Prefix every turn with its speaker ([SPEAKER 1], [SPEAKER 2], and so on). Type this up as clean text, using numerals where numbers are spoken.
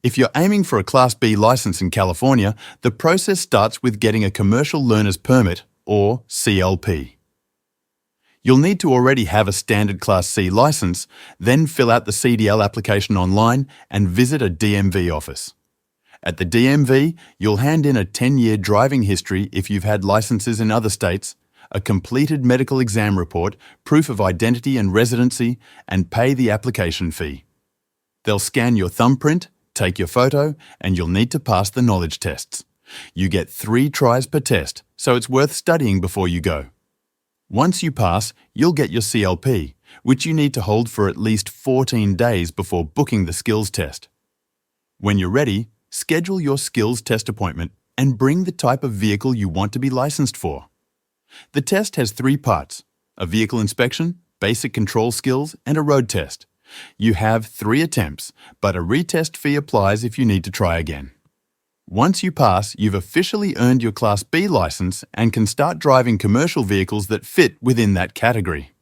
[SPEAKER 1] If you're aiming for a Class B license in California, the process starts with getting a Commercial Learner's Permit, or CLP. You'll need to already have a standard Class C license, then fill out the CDL application online and visit a DMV office. At the DMV, you'll hand in a 10-year driving history if you've had licenses in other states, a completed medical exam report, proof of identity and residency, and pay the application fee. They'll scan your thumbprint, take your photo, and you'll need to pass the knowledge tests. You get 3 tries per test, so it's worth studying before you go. Once you pass, you'll get your CLP, which you need to hold for at least 14 days before booking the skills test. When you're ready, schedule your skills test appointment and bring the type of vehicle you want to be licensed for. The test has 3 parts: a vehicle inspection, basic control skills, and a road test. You have 3 attempts, but a retest fee applies if you need to try again. Once you pass, you've officially earned your Class B license and can start driving commercial vehicles that fit within that category.